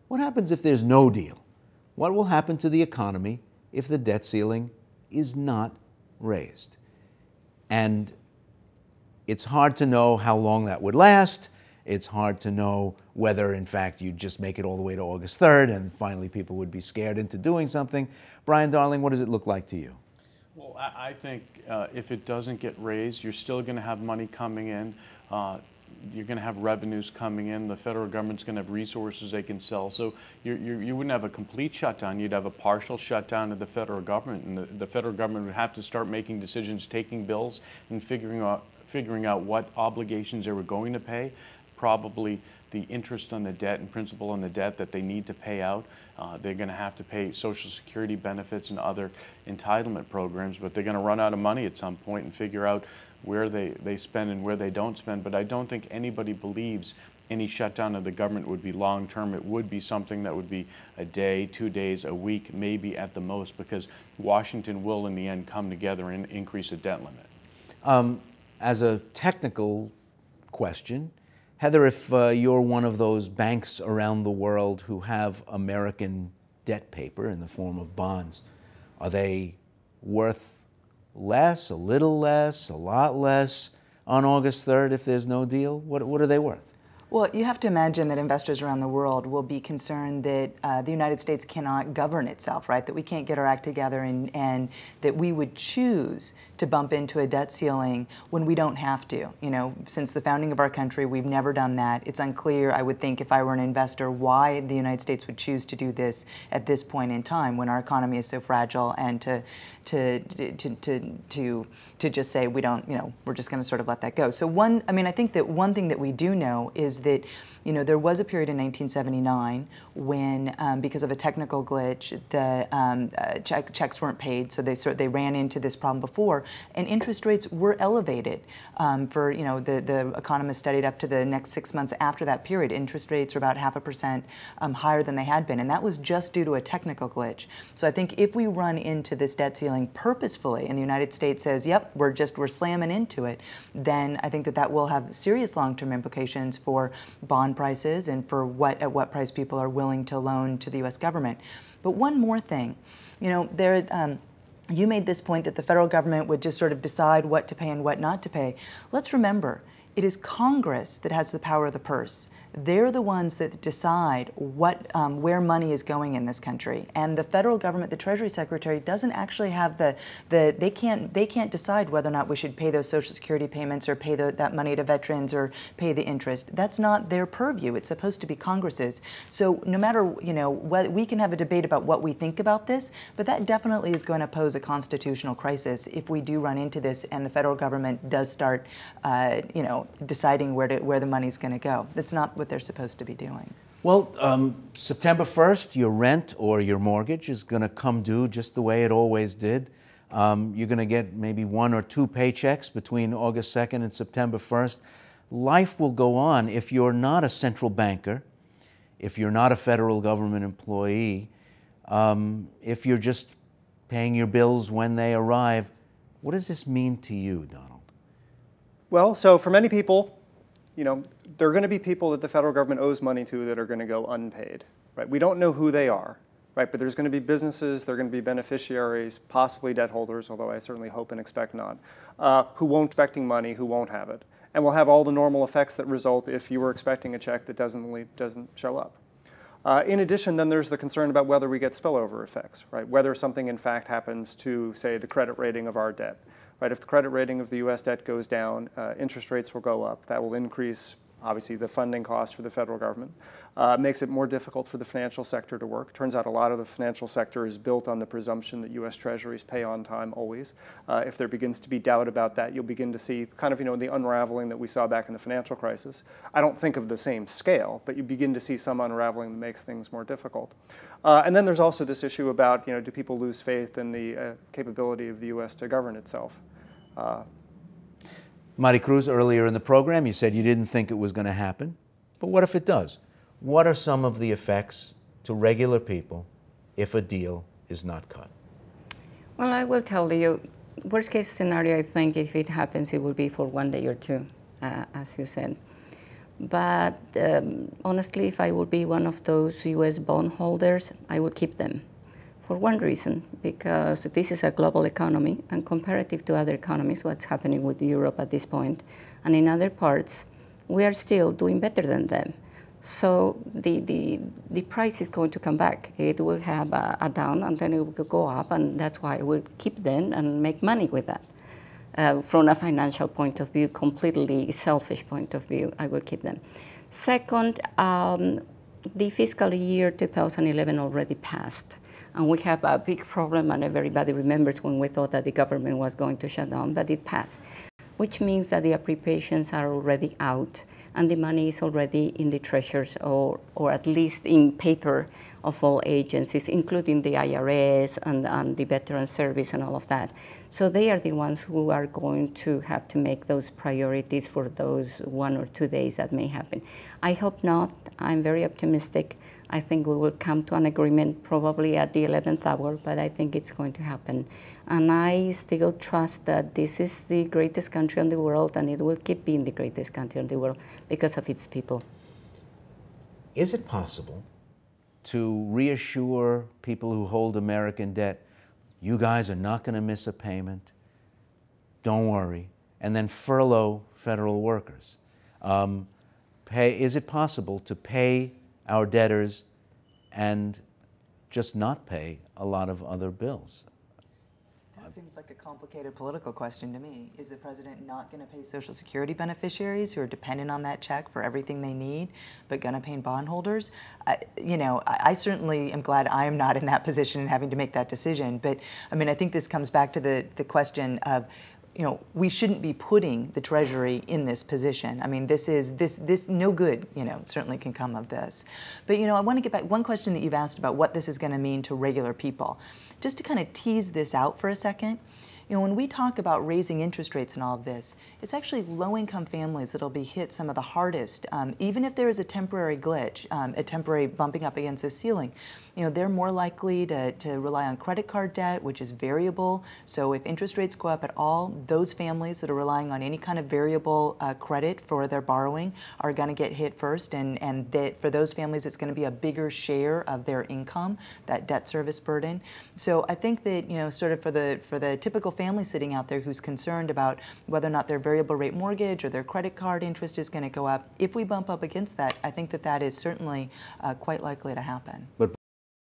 What happens if there's no deal? What will happen to the economy if the debt ceiling is not raised? And it's hard to know how long that would last. It's hard to know whether, in fact, you'd just make it all the way to August 3rd and finally people would be scared into doing something. Brian Darling, what does it look like to you? Well, I think if it doesn't get raised, you're still going to have money coming in. You're going to have revenues coming in. The federal government's going to have resources they can sell. So you wouldn't have a complete shutdown. You'd have a partial shutdown of the federal government. And the federal government would have to start making decisions, taking bills, and figuring out what obligations they were going to pay, probably the interest on the debt and principal on the debt that they need to pay out. They're going to have to pay Social Security benefits and other entitlement programs, but they're going to run out of money at some point and figure out where they spend and where they don't spend. But I don't think anybody believes any shutdown of the government would be long-term. It would be something that would be a day, 2 days, a week, maybe at the most, because Washington will, in the end, come together and increase the debt limit. As a technical question, Heather, if you're one of those banks around the world who have American debt paper in the form of bonds, are they worth less, a little less, a lot less on August 3rd if there's no deal? What are they worth? Well, you have to imagine that investors around the world will be concerned that the United States cannot govern itself, right? That we can't get our act together and that we would choose to bump into a debt ceiling when we don't have to. You know, since the founding of our country, we've never done that. It's unclear, I would think, if I were an investor, why the United States would choose to do this at this point in time when our economy is so fragile, and to just say we don't, you know, we're just going to sort of let that go. So I think that one thing that we do know is that, you know, there was a period in 1979 when, because of a technical glitch, the checks weren't paid, so they ran into this problem before, and interest rates were elevated for, you know, the economists studied up to the next 6 months after that period. Interest rates are about 0.5% higher than they had been, and that was just due to a technical glitch. So I think if we run into this debt ceiling purposefully, and the United States says, "Yep, we're slamming into it," then I think that will have serious long-term implications for bond prices and for at what price people are willing to loan to the U.S. government. But one more thing, you know, you made this point that the federal government would just sort of decide what to pay and what not to pay. Let's remember, it is Congress that has the power of the purse. They're the ones that decide where money is going in this country, and the federal government, the Treasury Secretary, doesn't actually have they can't decide whether or not we should pay those Social Security payments or pay that money to veterans or pay the interest. That's not their purview. It's supposed to be Congress's. So no matter, you know, we can have a debate about what we think about this, but that definitely is going to pose a constitutional crisis if we do run into this and the federal government does start, you know, deciding where the money's going to go. That's not what they're supposed to be doing. Well, September 1st, your rent or your mortgage is going to come due just the way it always did. You're going to get maybe 1 or 2 paychecks between August 2nd and September 1st. Life will go on. If you're not a central banker, if you're not a federal government employee, if you're just paying your bills when they arrive, what does this mean to you, Donald? Well, so for many people, you know, there are going to be people that the federal government owes money to that are going to go unpaid, right? We don't know who they are, right? But there's going to be businesses, there are going to be beneficiaries, possibly debt holders, although I certainly hope and expect not, who won't expecting money, who won't have it. And will have all the normal effects that result if you were expecting a check that doesn't show up. In addition, then there's the concern about whether we get spillover effects, right? Whether something in fact happens to, say, the credit rating of our debt. Right, if the credit rating of the U.S. debt goes down, interest rates will go up. That will increase, obviously, the funding costs for the federal government. Makes it more difficult for the financial sector to work. Turns out a lot of the financial sector is built on the presumption that U.S. Treasuries pay on time always. If there begins to be doubt about that, you'll begin to see kind of, you know, the unraveling that we saw back in the financial crisis. I don't think of the same scale, but you begin to see some unraveling that makes things more difficult. And then there's also this issue about, you know, do people lose faith in the capability of the U.S. to govern itself? Maricruz, earlier in the program, you said you didn't think it was going to happen. But what if it does? What are some of the effects to regular people if a deal is not cut? Well, I will tell you, worst case scenario, I think if it happens, it will be for 1 day or 2, as you said. But honestly, if I would be one of those U.S. bondholders, I would keep them. For one reason, because this is a global economy, and comparative to other economies, what's happening with Europe at this point, and in other parts, we are still doing better than them. So the price is going to come back. It will have a down, and then it will go up, and that's why we'll keep them and make money with that. From a financial point of view, completely selfish point of view, I will keep them. Second, the fiscal year 2011 already passed. And we have a big problem, and everybody remembers when we thought that the government was going to shut down, but it passed, which means that the appropriations are already out, and the money is already in the treasures, or at least in paper of all agencies, including the IRS and the Veteran Service and all of that. So they are the ones who are going to have to make those priorities for those 1 or 2 days that may happen. I hope not. I'm very optimistic. I think we will come to an agreement probably at the 11th hour, but I think it's going to happen. And I still trust that this is the greatest country in the world, and it will keep being the greatest country in the world because of its people. Is it possible to reassure people who hold American debt, you guys are not going to miss a payment, don't worry, and then furlough federal workers? Is it possible to pay our debtors and just not pay a lot of other bills? That seems like a complicated political question to me. Is the president not going to pay Social Security beneficiaries who are dependent on that check for everything they need, but going to pay bondholders? I certainly am glad I am not in that position and having to make that decision. But I mean, I think this comes back to the question of, we shouldn't be putting the Treasury in this position. I mean, this no good, certainly can come of this. But, I want to get back one question that you've asked about what this is going to mean to regular people. Just to kind of tease this out for a second, when we talk about raising interest rates and all of this, it's actually low-income families that'll be hit some of the hardest, even if there is a temporary glitch, a temporary bumping up against the ceiling. They're more likely to rely on credit card debt, which is variable. So if interest rates go up at all, those families that are relying on any kind of variable credit for their borrowing are going to get hit first. And for those families, it's going to be a bigger share of their income, that debt service burden. So I think that, sort of for the typical family sitting out there who's concerned about whether or not their variable rate mortgage or their credit card interest is going to go up, if we bump up against that, I think that is certainly quite likely to happen. But